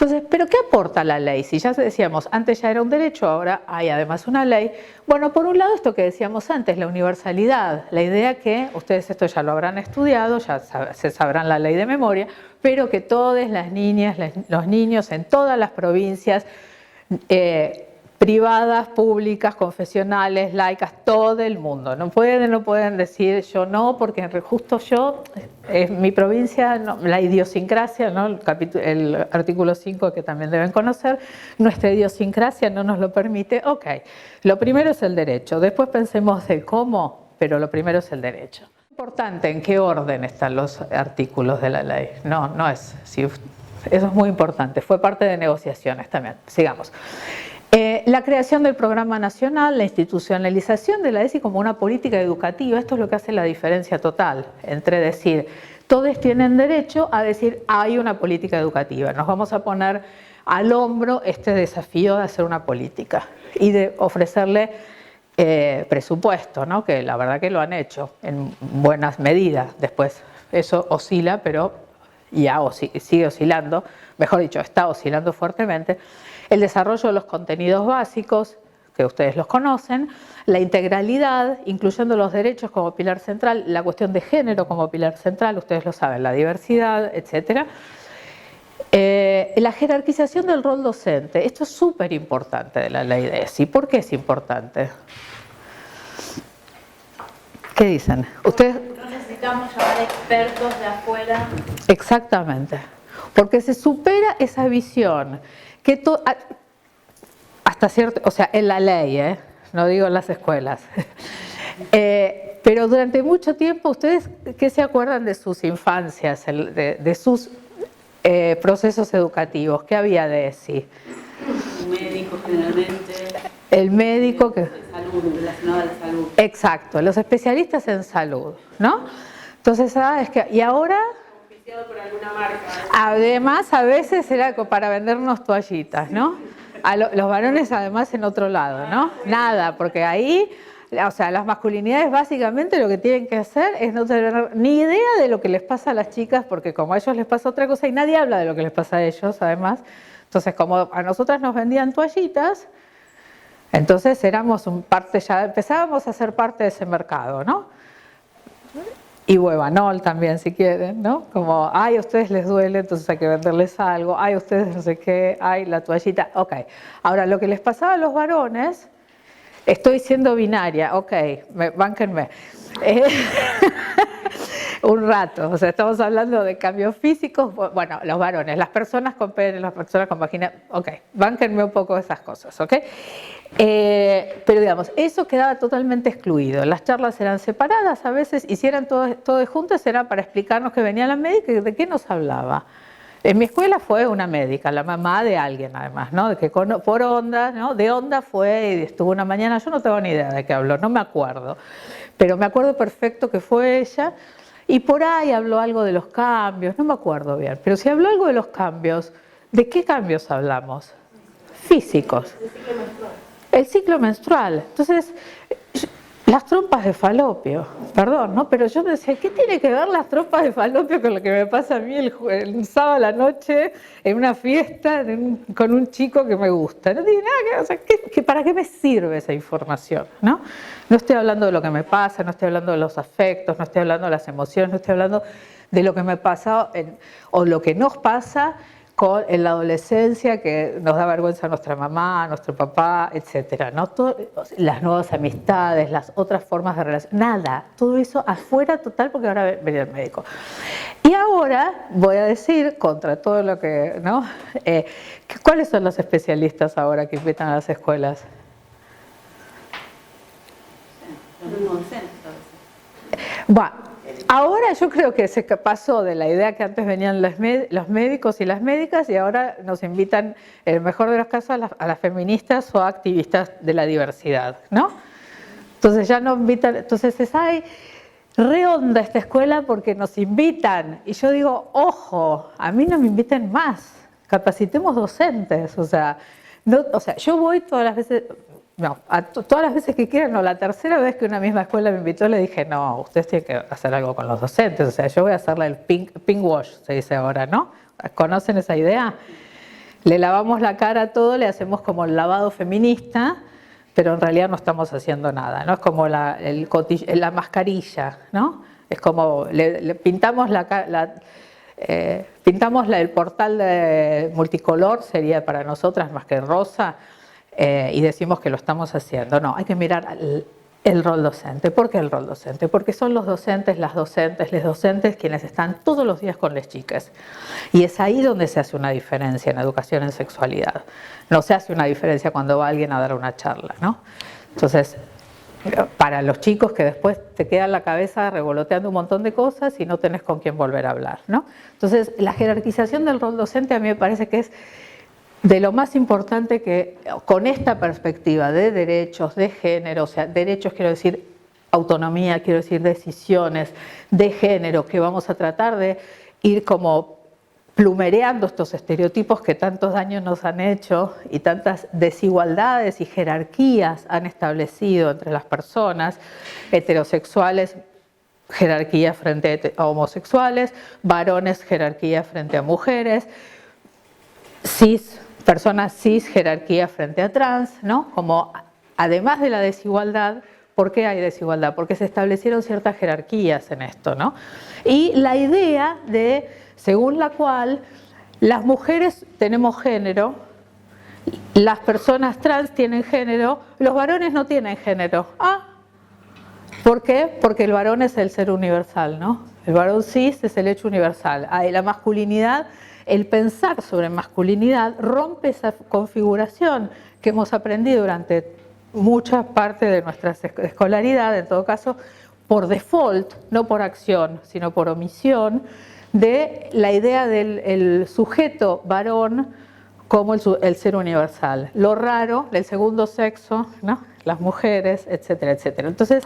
Entonces, ¿pero qué aporta la ley? Si ya decíamos, antes ya era un derecho, ahora hay además una ley. Bueno, por un lado esto que decíamos antes, la universalidad, la idea que, ustedes esto ya lo habrán estudiado, ya se sabrán la ley de memoria, pero que todas las niñas, los niños en todas las provincias, privadas, públicas, confesionales, laicas, todo el mundo. No pueden decir yo no, porque justo yo, mi provincia, no, la idiosincrasia, ¿no? El artículo 5 que también deben conocer, nuestra idiosincrasia no nos lo permite. Ok, lo primero es el derecho, después pensemos de cómo, pero lo primero es el derecho. Importante en qué orden están los artículos de la ley. No es, eso es muy importante, fue parte de negociaciones también. Sigamos. La creación del programa nacional, la institucionalización de la ESI como una política educativa, esto es lo que hace la diferencia total entre decir todos tienen derecho a decir hay una política educativa, nos vamos a poner al hombro este desafío de hacer una política y de ofrecerle presupuesto, ¿no? Que la verdad que lo han hecho en buenas medidas, después eso oscila, pero ya sigue oscilando, mejor dicho, está oscilando fuertemente. El desarrollo de los contenidos básicos, que ustedes los conocen, la integralidad, incluyendo los derechos como pilar central, la cuestión de género como pilar central, ustedes lo saben, la diversidad, etc. La jerarquización del rol docente, esto es súper importante de la ley de ESI. ¿Por qué es importante? ¿Qué dicen? ¿Ustedes? No necesitamos llamar expertos de afuera. Exactamente, porque se supera esa visión que hasta cierto, o sea, en la ley, no digo en las escuelas, pero durante mucho tiempo, ¿ustedes qué se acuerdan de sus infancias, de sus procesos educativos? ¿Qué había de ESI? Un médico generalmente. El médico que... Salud, relacionado a la salud. Exacto, los especialistas en salud, ¿no? Entonces, y ahora... Por alguna marca. Además, a veces era para vendernos toallitas, ¿no? Los varones además en otro lado, ¿no? Nada, porque ahí, o sea, las masculinidades básicamente lo que tienen que hacer es no tener ni idea de lo que les pasa a las chicas, porque como a ellos les pasa otra cosa y nadie habla de lo que les pasa a ellos, además. Entonces, como a nosotras nos vendían toallitas, entonces éramos ya empezábamos a ser parte de ese mercado, ¿no? Y Huevanol también, si quieren, ¿no? Como, ay, a ustedes les duele, entonces hay que venderles algo. Ay, a ustedes no sé qué, ay, la toallita. Ok. Ahora, lo que les pasaba a los varones, estoy siendo binaria, ok, bánquenme. Un rato, o sea, estamos hablando de cambios físicos, bueno, los varones, las personas con pene, las personas con vagina, ok, bánquenme un poco de esas cosas, ok. Pero digamos, eso quedaba totalmente excluido. Las charlas eran separadas a veces, y si eran todas juntas era para explicarnos que venía la médica y de qué nos hablaba. En mi escuela fue una médica, la mamá de alguien además, ¿no? De que por onda, ¿no? De onda fue y estuvo una mañana, yo no tengo ni idea de qué habló, no me acuerdo. Pero me acuerdo perfecto que fue ella y por ahí habló algo de los cambios, no me acuerdo bien. Pero si habló algo de los cambios, ¿de qué cambios hablamos? Físicos. El ciclo menstrual. Entonces, las trompas de falopio, perdón, ¿no? Pero yo me decía, ¿qué tiene que ver las trompas de falopio con lo que me pasa a mí el sábado a la noche en una fiesta con un chico que me gusta? No tiene nada que ver, o sea, ¿para qué me sirve esa información? ¿No? No estoy hablando de lo que me pasa, no estoy hablando de los afectos, no estoy hablando de las emociones, no estoy hablando de lo que me pasa o lo que nos pasa en la adolescencia, que nos da vergüenza a nuestra mamá, a nuestro papá, etc. ¿No? Las nuevas amistades, las otras formas de relación, nada, todo eso afuera total, porque ahora venía el médico. Y ahora voy a decir, contra todo lo que, ¿no? ¿Cuáles son los especialistas ahora que invitan a las escuelas? Los mismos docentes a veces. Bueno, ahora yo creo que se pasó de la idea que antes venían los médicos y las médicas y ahora nos invitan, en el mejor de los casos, a las feministas o activistas de la diversidad, ¿no? Entonces ya nos invitan, entonces es, ay, re-onda esta escuela porque nos invitan. Y yo digo, ojo, a mí no me inviten más, capacitemos docentes, o sea, yo voy todas las veces... No, todas las veces que quieran, no, la tercera vez que una misma escuela me invitó le dije, no, ustedes tienen que hacer algo con los docentes, o sea, yo voy a hacerle el pink wash, se dice ahora, ¿no? ¿Conocen esa idea? le lavamos la cara a todo, le hacemos como el lavado feminista, pero en realidad no estamos haciendo nada, ¿no? Es como la mascarilla, ¿no? Es como le pintamos el portal de multicolor, sería para nosotras más que rosa, y decimos que lo estamos haciendo. No, hay que mirar el rol docente. ¿Por qué el rol docente? Porque son los docentes, las docentes, les docentes quienes están todos los días con las chicas. Y es ahí donde se hace una diferencia en educación en sexualidad. No se hace una diferencia cuando va alguien a dar una charla, ¿no? Entonces, para los chicos que después te queda la cabeza revoloteando un montón de cosas y no tenés con quién volver a hablar, ¿no? Entonces, la jerarquización del rol docente a mí me parece que es de lo más importante, que con esta perspectiva de derechos, de género, o sea, derechos quiero decir autonomía, quiero decir decisiones de género, que vamos a tratar de ir como plumereando estos estereotipos que tantos daños nos han hecho y tantas desigualdades y jerarquías han establecido entre las personas heterosexuales, jerarquía frente a homosexuales, varones, jerarquía frente a mujeres, personas cis, jerarquía frente a trans, ¿no? Como además de la desigualdad, ¿por qué hay desigualdad? Porque se establecieron ciertas jerarquías en esto, ¿no? Y la idea según la cual las mujeres tenemos género, las personas trans tienen género, los varones no tienen género. ¿Por qué? Porque el varón es el ser universal, ¿no? El varón cis es el hecho universal. La masculinidad, el pensar sobre masculinidad rompe esa configuración que hemos aprendido durante mucha parte de nuestra escolaridad, en todo caso, por default, no por acción, sino por omisión, de la idea del sujeto varón como el ser universal. Lo raro del segundo sexo, ¿no? Las mujeres, etcétera, etcétera. Entonces,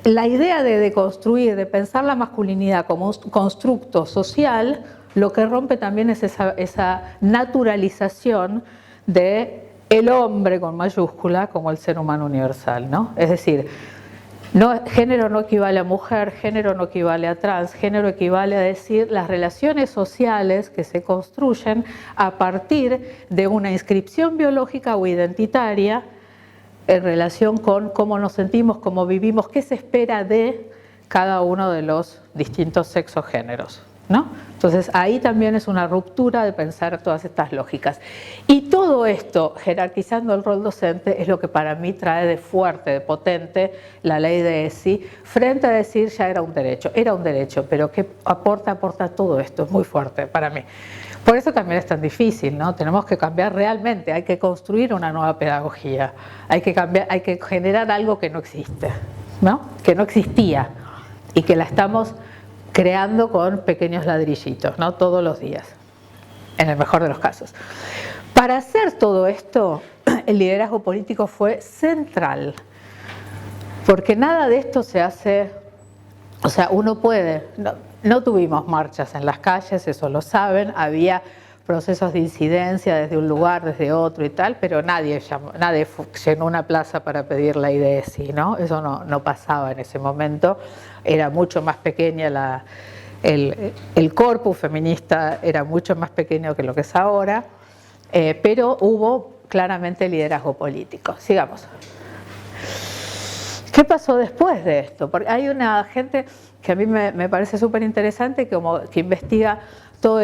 la idea de deconstruir, de pensar la masculinidad como un constructo social, lo que rompe también es esa naturalización de el hombre con mayúscula como el ser humano universal, ¿no? Es decir, género no equivale a mujer, género no equivale a trans, género equivale a decir las relaciones sociales que se construyen a partir de una inscripción biológica o identitaria en relación con cómo nos sentimos, cómo vivimos, qué se espera de cada uno de los distintos sexogéneros, ¿no? Entonces ahí también es una ruptura de pensar todas estas lógicas. Y todo esto, jerarquizando el rol docente, es lo que para mí trae de fuerte, de potente la ley de ESI, frente a decir ya era un derecho, pero ¿qué aporta todo esto? Es muy fuerte para mí. Por eso también es tan difícil, ¿no? Tenemos que cambiar realmente, hay que construir una nueva pedagogía, hay que generar algo que no existe, ¿no? Que no existía y que la estamos creando con pequeños ladrillitos, ¿no? Todos los días, en el mejor de los casos. Para hacer todo esto, el liderazgo político fue central, porque nada de esto se hace, o sea, uno puede, no tuvimos marchas en las calles, eso lo saben, había procesos de incidencia desde un lugar, desde otro y tal, pero nadie llenó una plaza para pedir la IDESI, ¿no? Eso no pasaba en ese momento, era mucho más pequeña el corpus feminista, era mucho más pequeño que lo que es ahora, pero hubo claramente liderazgo político. Sigamos. ¿Qué pasó después de esto? Porque hay una gente que a mí me parece súper interesante, que investiga todo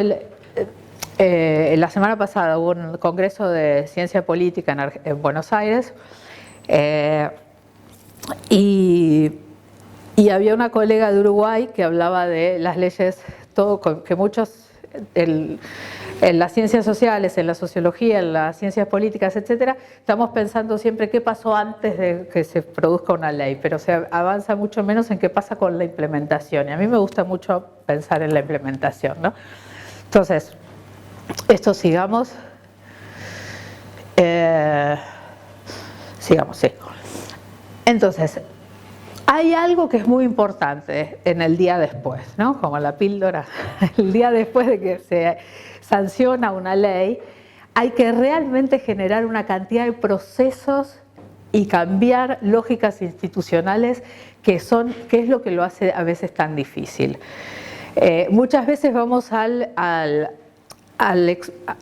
la semana pasada hubo un congreso de ciencia política en Buenos Aires y había una colega de Uruguay que hablaba de las leyes, que muchos en las ciencias sociales, en la sociología, en las ciencias políticas, etcétera, estamos pensando siempre qué pasó antes de que se produzca una ley, pero se avanza mucho menos en qué pasa con la implementación. Y a mí me gusta mucho pensar en la implementación, ¿no? Entonces, esto sigamos. Sigamos, sí. Entonces, hay algo que es muy importante en el día después, ¿no? Como la píldora, el día después de que se sanciona una ley, hay que realmente generar una cantidad de procesos y cambiar lógicas institucionales que es lo que lo hace a veces tan difícil. Muchas veces vamos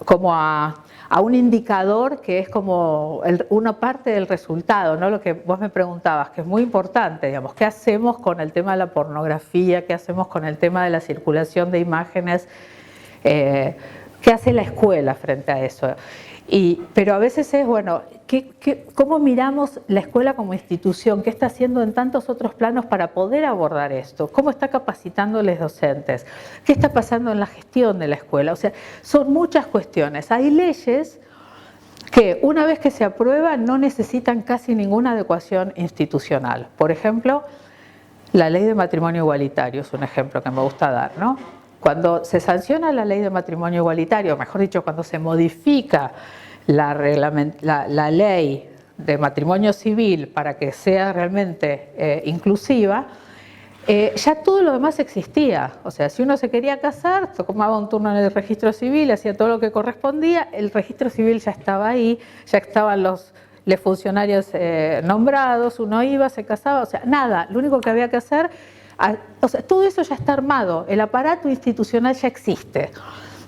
como a a un indicador que es como una parte del resultado, ¿no? Lo que vos me preguntabas, que es muy importante, digamos, ¿qué hacemos con el tema de la pornografía? ¿Qué hacemos con el tema de la circulación de imágenes? ¿Qué hace la escuela frente a eso? Pero a veces es, bueno, ¿cómo miramos la escuela como institución? ¿Qué está haciendo en tantos otros planos para poder abordar esto? ¿Cómo está capacitando a los docentes? ¿Qué está pasando en la gestión de la escuela? O sea, son muchas cuestiones. Hay leyes que una vez que se aprueban no necesitan casi ninguna adecuación institucional. Por ejemplo, la ley de matrimonio igualitario es un ejemplo que me gusta dar, ¿no? Cuando se sanciona la ley de matrimonio igualitario, mejor dicho, cuando se modifica la ley de matrimonio civil para que sea realmente inclusiva, ya todo lo demás existía. O sea, si uno se quería casar, tomaba un turno en el registro civil, hacía todo lo que correspondía, el registro civil ya estaba ahí, ya estaban los funcionarios nombrados, uno iba, se casaba, o sea, nada, lo único que había que hacer, o sea, todo eso ya está armado, el aparato institucional ya existe.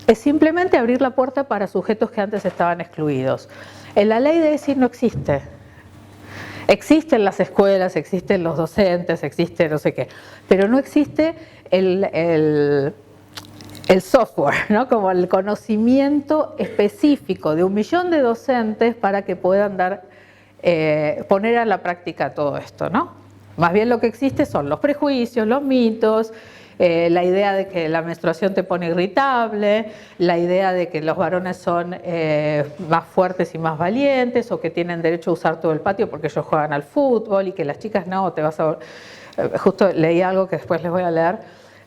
Es simplemente abrir la puerta para sujetos que antes estaban excluidos. En la ley de ESI no existe. Existen las escuelas, existen los docentes, existe no sé qué, pero no existe el software, ¿no? Como el conocimiento específico de 1 millón de docentes para que puedan poner a la práctica todo esto, ¿no? Más bien lo que existe son los prejuicios, los mitos, la idea de que la menstruación te pone irritable, la idea de que los varones son más fuertes y más valientes o que tienen derecho a usar todo el patio porque ellos juegan al fútbol y que las chicas no, te vas a... Justo leí algo que después les voy a leer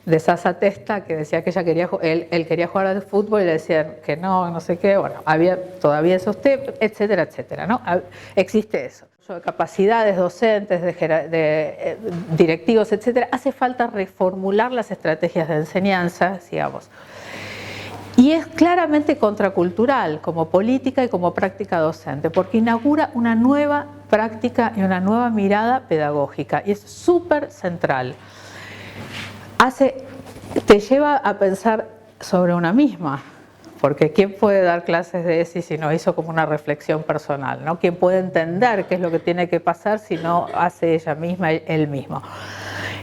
de Sasa Testa que decía que él quería jugar al fútbol y le decían que no, no sé qué, bueno, había todavía esos temas, etcétera, etcétera, ¿no? Existe eso. De capacidades docentes, de directivos, etcétera, hace falta reformular las estrategias de enseñanza, digamos. Y es claramente contracultural como política y como práctica docente, porque inaugura una nueva práctica y una nueva mirada pedagógica, y es súper central. Te lleva a pensar sobre una misma, porque ¿quién puede dar clases de ESI si no hizo como una reflexión personal, ¿no? ¿Quién puede entender qué es lo que tiene que pasar si no hace ella misma, él mismo?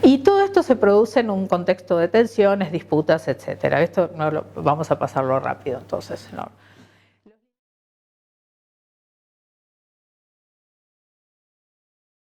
Y todo esto se produce en un contexto de tensiones, disputas, etcétera. Esto vamos a pasarlo rápido, entonces, ¿no?